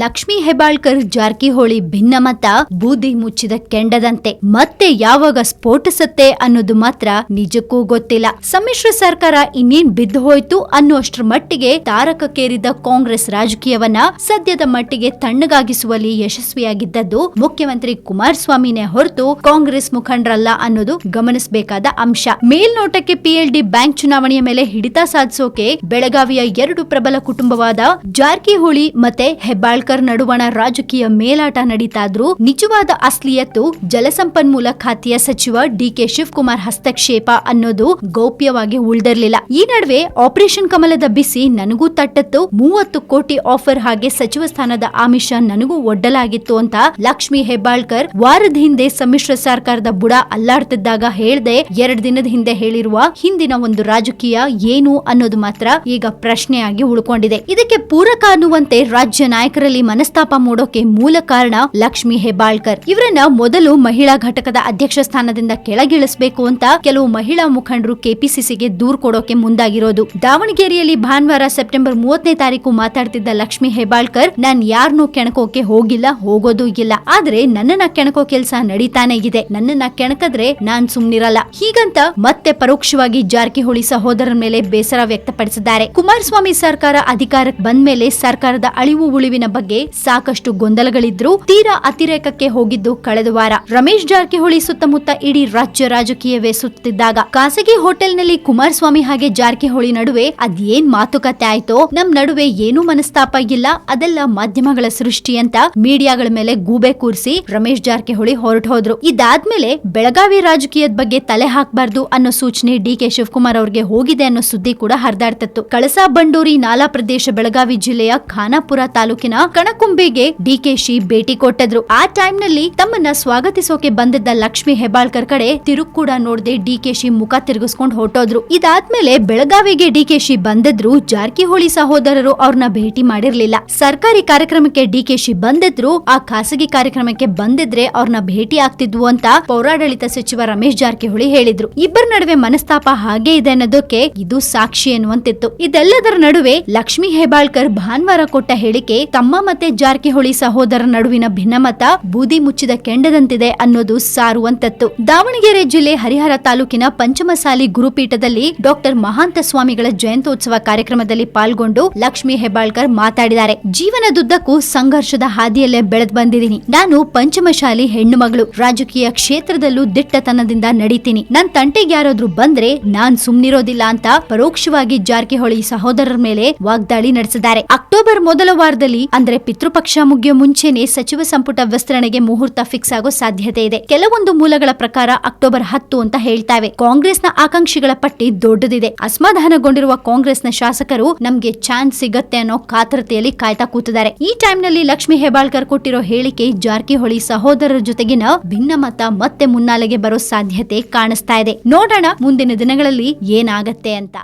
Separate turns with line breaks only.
ಲಕ್ಷ್ಮೀ ಹೆಬ್ಬಾಳ್ಕರ್ ಜಾರಕಿಹೊಳಿ ಭಿನ್ನಮತ ಬೂದಿ ಮುಚ್ಚಿದ ಕೆಂಡದಂತೆ ಮತ್ತೆ ಯಾವಾಗ ಸ್ಫೋಟಿಸುತ್ತೆ ಅನ್ನೋದು ಮಾತ್ರ ನಿಜಕ್ಕೂ ಗೊತ್ತಿಲ್ಲ. ಸಮ್ಮಿಶ್ರ ಸರ್ಕಾರ ಇನ್ನೇನ್ ಬಿದ್ದು ಹೋಯ್ತು ಅನ್ನುವಷ್ಟರ ಮಟ್ಟಿಗೆ ತಾರಕಕ್ಕೇರಿದ ಕಾಂಗ್ರೆಸ್ ರಾಜಕೀಯವನ್ನ ಸದ್ಯದ ಮಟ್ಟಿಗೆ ತಣ್ಣಗಾಗಿಸುವಲ್ಲಿ ಯಶಸ್ವಿಯಾಗಿದ್ದದ್ದು ಮುಖ್ಯಮಂತ್ರಿ ಕುಮಾರಸ್ವಾಮಿನೇ ಹೊರತು ಕಾಂಗ್ರೆಸ್ ಮುಖಂಡರಲ್ಲ ಅನ್ನೋದು ಗಮನಿಸಬೇಕಾದ ಅಂಶ. ಮೇಲ್ನೋಟಕ್ಕೆ ಪಿಎಲ್ಡಿ ಬ್ಯಾಂಕ್ ಚುನಾವಣೆಯ ಮೇಲೆ ಹಿಡಿತ ಸಾಧಿಸೋಕೆ ಬೆಳಗಾವಿಯ ಎರಡು ಪ್ರಬಲ ಕುಟುಂಬವಾದ ಜಾರಕಿಹೊಳಿ ಮತ್ತೆ ಹೆಬ್ಬಾಳ್ಕರ್ ನಡುವಣ ರಾಜಕೀಯ ಮೇಲಾಟ ನಡೀತಾದ್ರೂ ನಿಜವಾದ ಅಸ್ಲಿಯತ್ತು ಜಲಸಂಪನ್ಮೂಲ ಖಾತೆಯ ಸಚಿವ ಡಿಕೆ ಶಿವಕುಮಾರ್ ಹಸ್ತಕ್ಷೇಪ ಅನ್ನೋದು ಗೌಪ್ಯವಾಗಿ ಉಳಿದಿರಲಿಲ್ಲ. ಈ ನಡುವೆ ಆಪರೇಷನ್ ಕಮಲದ ಬಿಸಿ ನನಗೂ ತಟ್ಟತ್ತು, 30 ಕೋಟಿ ಆಫರ್ ಹಾಗೆ ಸಚಿವ ಸ್ಥಾನದ ಆಮಿಷ ನನಗೂ ಒಡ್ಡಲಾಗಿತ್ತು ಅಂತ ಲಕ್ಷ್ಮೀ ಹೆಬ್ಬಾಳ್ಕರ್ ವಾರದ ಹಿಂದೆ ಸಮ್ಮಿಶ್ರ ಸರ್ಕಾರದ ಬುಡ ಅಲ್ಲಾಡ್ತಿದ್ದಾಗ ಹೇಳ್ದೆ 2 ದಿನದ ಹಿಂದೆ ಹೇಳಿರುವ ಹಿಂದಿನ ಒಂದು ರಾಜಕೀಯ ಏನು ಅನ್ನೋದು ಮಾತ್ರ ಈಗ ಪ್ರಶ್ನೆಯಾಗಿ ಉಳ್ಕೊಂಡಿದೆ. ಇದಕ್ಕೆ ಪೂರಕ ಅನ್ನುವಂತೆ ರಾಜ್ಯ ನಾಯಕರಲ್ಲಿ ಮನಸ್ತಾಪ ಮೂಡೋಕೆ ಮೂಲ ಕಾರಣ ಲಕ್ಷ್ಮೀ ಹೆಬ್ಬಾಳ್ಕರ್. ಇವರನ್ನ ಮೊದಲು ಮಹಿಳಾ ಘಟಕದ ಅಧ್ಯಕ್ಷ ಸ್ಥಾನದಿಂದ ಕೆಳಗಿಳಿಸಬೇಕು ಅಂತ ಕೆಲವು ಮಹಿಳಾ ಮುಖಂಡರು ಕೆಪಿಸಿಸಿಗೆ ದೂರು ಕೊಡೋಕೆ ಮುಂದಾಗಿರೋದು. ದಾವಣಗೆರೆಯಲ್ಲಿ ಭಾನುವಾರ ಸೆಪ್ಟೆಂಬರ್ 30ನೇ ತಾರೀಕು ಮಾತಾಡ್ತಿದ್ದ ಲಕ್ಷ್ಮೀ ಹೆಬ್ಬಾಳ್ಕರ್, ನಾನ್ ಯಾರನ್ನೂ ಕೆಣಕೋಕೆ ಹೋಗಿಲ್ಲ, ಹೋಗೋದು ಇಲ್ಲ, ಆದ್ರೆ ನನ್ನನ್ನ ಕೆಣಕೋ ಕೆಲಸ ನಡೀತಾನೆ ಇದೆ, ನನ್ನನ್ನ ಕೆಣಕದ್ರೆ ನಾನ್ ಸುಮ್ನಿರಲ್ಲ, ಹೀಗಂತ ಮತ್ತೆ ಪರೋಕ್ಷವಾಗಿ ಜಾರಕಿಹೊಳಿ ಸಹೋದರರ ಮೇಲೆ ಬೇಸರ ವ್ಯಕ್ತಪಡಿಸಿದ್ದಾರೆ. ಕುಮಾರಸ್ವಾಮಿ ಸರ್ಕಾರ ಅಧಿಕಾರಕ್ಕೆ ಬಂದ ಮೇಲೆ ಸರ್ಕಾರದ ಅಳಿವು ಉಳಿವಿನ ಬಗ್ಗೆ ಸಾಕಷ್ಟು ಗೊಂದಲಗಳಿದ್ರು ತೀರಾ ಅತಿರೇಕಕ್ಕೆ ಹೋಗಿದ್ದು ಕಳೆದ ವಾರ. ರಮೇಶ್ ಜಾರಕಿಹೊಳಿ ಸುತ್ತಮುತ್ತ ಇಡೀ ರಾಜ್ಯ ರಾಜಕೀಯವೇ ಸುತ್ತಿದ್ದಾಗ ಖಾಸಗಿ ಹೋಟೆಲ್ನಲ್ಲಿ ಕುಮಾರಸ್ವಾಮಿ ಹಾಗೆ ಜಾರಕಿಹೊಳಿ ನಡುವೆ ಅದೇನ್ ಮಾತುಕತೆ ಆಯ್ತೋ, ನಮ್ ನಡುವೆ ಏನೂ ಮನಸ್ತಾಪ ಇಲ್ಲ, ಅದೆಲ್ಲ ಮಾಧ್ಯಮಗಳ ಸೃಷ್ಟಿ ಅಂತ ಮೀಡಿಯಾಗಳ ಮೇಲೆ ಗೂಬೆ ಕೂರಿಸಿ ರಮೇಶ್ ಜಾರಕಿಹೊಳಿ ಹೊರಟು ಹೋದ್ರು. ಇದಾದ್ಮೇಲೆ ಬೆಳಗಾವಿ ರಾಜಕೀಯದ ಬಗ್ಗೆ ತಲೆ ಹಾಕಬಾರ್ದು ಅನ್ನೋ ಸೂಚನೆ ಡಿಕೆ ಶಿವಕುಮಾರ್ ಅವ್ರಿಗೆ ಹೋಗಿದೆ ಅನ್ನೋ ಸುದ್ದಿ ಕೂಡ ಹರಿದಾಡ್ತಿತ್ತು. ಕಳಸಾ ಬಂಡೂರಿ ನಾಲಾ ಪ್ರದೇಶ ಬೆಳಗಾವಿ ಜಿಲ್ಲೆಯ ಖಾನಾಪುರ ತಾಲೂಕಿನ ಕಣಕುಂಬಿಗೆ ಡಿಕೆಶಿ ಭೇಟಿ ಕೊಟ್ಟಿದ್ರು. ಆ ಟೈಮ್ ನಲ್ಲಿ ತಮ್ಮನ್ನ ಸ್ವಾಗತಿಸೋಕೆ ಬಂದಿದ್ದ ಲಕ್ಷ್ಮೀ ಹೆಬ್ಬಾಳ್ಕರ್ ಕಡೆ ತಿರುಗ್ ಕೂಡ ನೋಡದೆ ಡಿಕೆಶಿ ಮುಖ ತಿರುಗಿಸ್ಕೊಂಡು ಹೊರಟೋದ್ರು. ಇದಾದ್ಮೇಲೆ ಬೆಳಗಾವಿಗೆ ಡಿಕೆಶಿ ಬಂದಿದ್ರು, ಜಾರಕಿಹೊಳಿ ಸಹೋದರರು ಅವ್ರನ್ನ ಭೇಟಿ ಮಾಡಿರ್ಲಿಲ್ಲ. ಸರ್ಕಾರಿ ಕಾರ್ಯಕ್ರಮಕ್ಕೆ ಡಿಕೆಶಿ ಬಂದಿದ್ರು, ಆ ಖಾಸಗಿ ಕಾರ್ಯಕ್ರಮಕ್ಕೆ ಬಂದಿದ್ರೆ ಅವ್ರನ್ನ ಭೇಟಿ ಆಗ್ತಿದ್ವು ಅಂತ ಪೌರಾಡಳಿತ ಸಚಿವ ರಮೇಶ್ ಜಾರಕಿಹೊಳಿ ಹೇಳಿದ್ರು. ಇಬ್ಬರ ನಡುವೆ ಮನಸ್ತಾಪ ಹಾಗೆ ಇದೆ ಅನ್ನೋದಕ್ಕೆ ಇದು ಸಾಕ್ಷಿ ಎನ್ನುವಂತಿತ್ತು. ಇದೆಲ್ಲದರ ನಡುವೆ ಲಕ್ಷ್ಮೀ ಹೆಬ್ಬಾಳ್ಕರ್ ಭಾನುವಾರ ಕೊಟ್ಟ ಹೇಳಿಕೆ ತಮ್ಮ ಮತ್ತೆ ಜಾರಕಿಹೊಳಿ ಸಹೋದರರ ನಡುವಿನ ಭಿನ್ನಮತ ಬೂದಿ ಮುಚ್ಚಿದ ಕೆಂಡದಂತಿದೆ ಅನ್ನೋದು ಸಾರುವಂತತ್ತು. ದಾವಣಗೆರೆ ಜಿಲ್ಲೆ ಹರಿಹರ ತಾಲೂಕಿನ ಪಂಚಮಸಾಲಿ ಗುರುಪೀಠದಲ್ಲಿ ಡಾಕ್ಟರ್ ಮಹಾಂತ ಸ್ವಾಮಿಗಳ ಜಯಂತ್ಯೋತ್ಸವ ಕಾರ್ಯಕ್ರಮದಲ್ಲಿ ಪಾಲ್ಗೊಂಡು ಲಕ್ಷ್ಮೀ ಹೆಬ್ಬಾಳ್ಕರ್ ಮಾತಾಡಿದ್ದಾರೆ. ಜೀವನದುದ್ದಕ್ಕೂ ಸಂಘರ್ಷದ ಹಾದಿಯಲ್ಲೇ ಬೆಳೆದು ಬಂದಿದ್ದೀನಿ. ನಾನು ಪಂಚಮಶಾಲಿ ಹೆಣ್ಣು ಮಗಳು, ರಾಜಕೀಯ ಕ್ಷೇತ್ರದಲ್ಲೂ ದಿಟ್ಟತನದಿಂದ ನಡೀತೀನಿ. ನನ್ ತಂಟೆಗೆ ಯಾರಾದ್ರೂ ಬಂದ್ರೆ ನಾನ್ ಸುಮ್ನಿರೋದಿಲ್ಲ ಅಂತ ಪರೋಕ್ಷವಾಗಿ ಜಾರಕಿಹೊಳಿ ಸಹೋದರರ ಮೇಲೆ ವಾಗ್ದಾಳಿ ನಡೆಸಿದ್ದಾರೆ. ಅಕ್ಟೋಬರ್ ಮೊದಲ ವಾರದಲ್ಲಿ ಅಂದ್ರೆ ಪಿತೃಪಕ್ಷ ಮುಗಿಯೋ ಮುಂಚೆನೆ ಸಚಿವ ಸಂಪುಟ ವಿಸ್ತರಣೆಗೆ ಮುಹೂರ್ತ ಫಿಕ್ಸ್ ಆಗೋ ಸಾಧ್ಯತೆ ಇದೆ. ಕೆಲವೊಂದು ಮೂಲಗಳ ಪ್ರಕಾರ ಅಕ್ಟೋಬರ್ 10 ಅಂತ ಹೇಳ್ತಾವೆ. ಕಾಂಗ್ರೆಸ್ನ ಆಕಾಂಕ್ಷಿಗಳ ಪಟ್ಟಿ ದೊಡ್ಡದಿದೆ. ಅಸಮಾಧಾನಗೊಂಡಿರುವ ಕಾಂಗ್ರೆಸ್ನ ಶಾಸಕರು ನಮ್ಗೆ ಚಾನ್ಸ್ ಸಿಗತ್ತೆ ಅನ್ನೋ ಕಾತರತೆಯಲ್ಲಿ ಕಾಯ್ತಾ ಕೂತಿದ್ದಾರೆ. ಈ ಟೈಮ್ ನಲ್ಲಿ ಲಕ್ಷ್ಮೀ ಹೆಬ್ಬಾಳ್ಕರ್ ಕೊಟ್ಟಿರೋ ಹೇಳಿಕೆ ಜಾರಕಿಹೊಳಿ ಸಹೋದರರ ಜೊತೆಗಿನ ಭಿನ್ನಮತ ಮತ್ತೆ ಮುನ್ನಾಲೆಗೆ ಬರೋ ಸಾಧ್ಯತೆ ಕಾಣಿಸ್ತಾ ಇದೆ. ನೋಡೋಣ ಮುಂದಿನ ದಿನಗಳಲ್ಲಿ ಏನಾಗತ್ತೆ ಅಂತ.